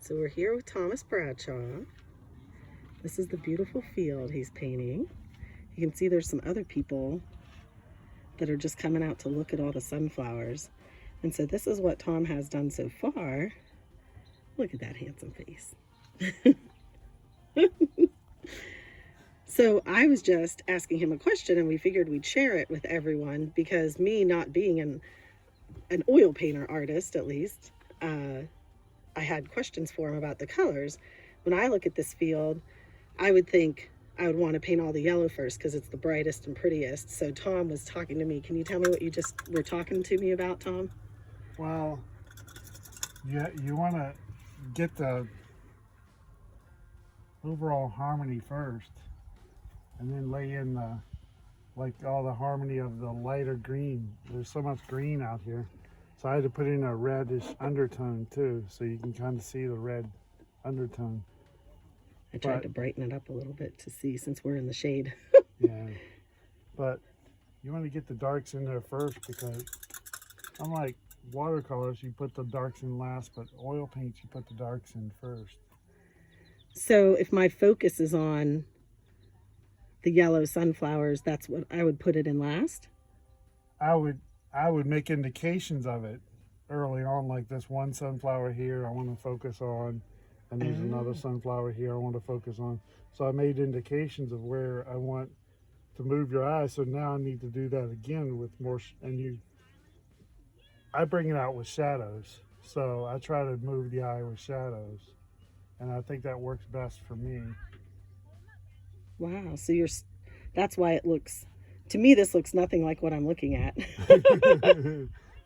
So we're here with Thomas Bradshaw. This is the beautiful field he's painting. You can see there's some other people that are just coming out to look at all the sunflowers. And so this is what Tom has done so far. Look at that handsome face. So I was just asking him a question, and we figured we'd share it with everyone, because me not being an oil painter artist, at least, I had questions for him about the colors. When I look at this field, I would think I would want to paint all the yellow first because it's the brightest and prettiest. So Tom was talking to me. Can you tell me what you just were talking to me about, Tom? Well, yeah, you want to get the overall harmony first, and then lay in the, like, all the harmony of the lighter green. There's so much green out here, so I had to put in a reddish undertone too, so you can kind of see the red undertone. I tried to brighten it up a little bit to see, since we're in the shade. Yeah, but you want to get the darks in there first, because unlike watercolors, you put the darks in last, but oil paints, you put the darks in first. So if my focus is on the yellow sunflowers, that's what I would put it in last? I would make indications of it early on, like this one sunflower here I want to focus on, and there's another sunflower here I want to focus on. So I made indications of where I want to move your eye. So now I need to do that again with more, I bring it out with shadows. So I try to move the eye with shadows, and I think that works best for me. Wow, so that's why it looks, to me this looks nothing like what I'm looking at.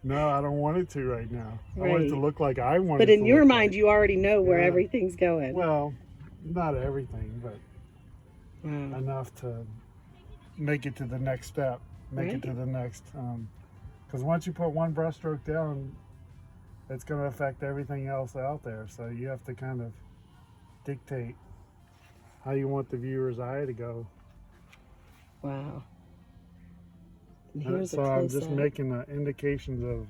No, I don't want it to right now. Right. I want it to look like I want it to. But in your look mind, like. you already know where everything's going. Well, not everything, but enough to make it to the next step. Make it to the next, because once you put one brush stroke down, it's going to affect everything else out there. So you have to kind of dictate how you want the viewer's eye to go. Wow. And here's so I'm just making indications of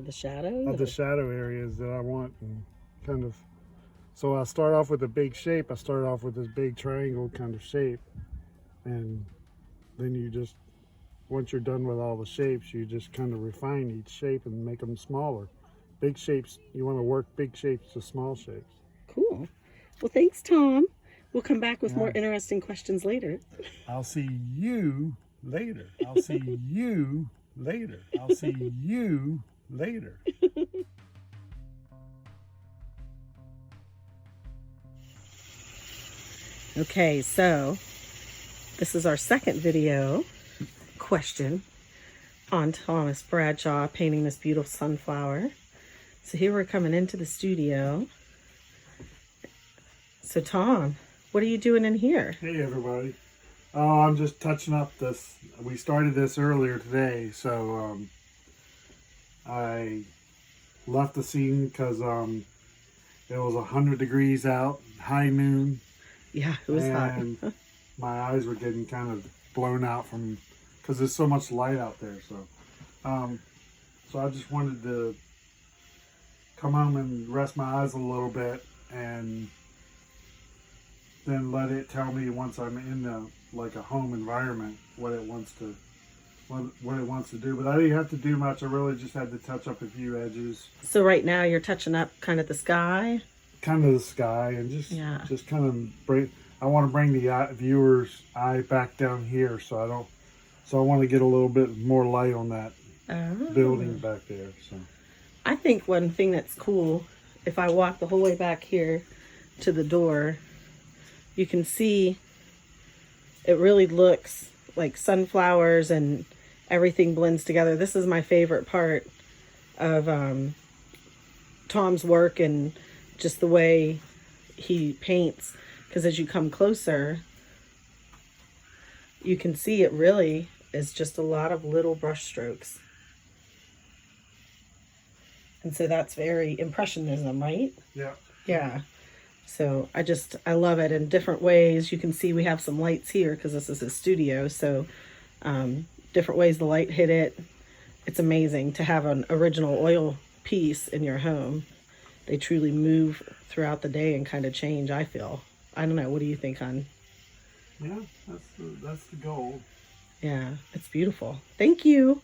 the shadow? Of the shadow areas that I want, and kind of, so I start off with a big shape. I start off with this big triangle kind of shape, and then you just, once you're done with all the shapes, you just kind of refine each shape and make them smaller. Big shapes, you want to work big shapes to small shapes. Cool. Well, thanks, Tom. We'll come back with more interesting questions later. I'll see you later. I'll see you later. I'll see you later. Okay, so this is our second video question on Thomas Bradshaw painting this beautiful sunflower. So here we're coming into the studio. So Tom, what are you doing in here? Hey everybody. Oh, I'm just touching up this. We started this earlier today, so I left the scene because it was 100 degrees out, high noon. Yeah, it was hot. And my eyes were getting kind of blown out from, because there's so much light out there. So I just wanted to come home and rest my eyes a little bit, and then let it tell me once I'm in a home environment what it wants to do. But I didn't have to do much. I really just had to touch up a few edges. So right now you're touching up kind of the sky? Kind of the sky, and just kind of bring, I want to bring the viewer's eye back down here, so I want to get a little bit more light on that building back there. So I think one thing that's cool, if I walk the whole way back here to the door, you can see it really looks like sunflowers and everything blends together. This is my favorite part of Tom's work, and just the way he paints, because as you come closer, you can see it really is just a lot of little brush strokes. And so that's very impressionism, right? yeah. Yeah. So I love it in different ways. You can see we have some lights here because this is a studio. So different ways the light hit it. It's amazing to have an original oil piece in your home. they truly move throughout the day and kind of change, I feel. I don't know. What do you think, hon? Yeah, that's the goal. Yeah, it's beautiful. Thank you.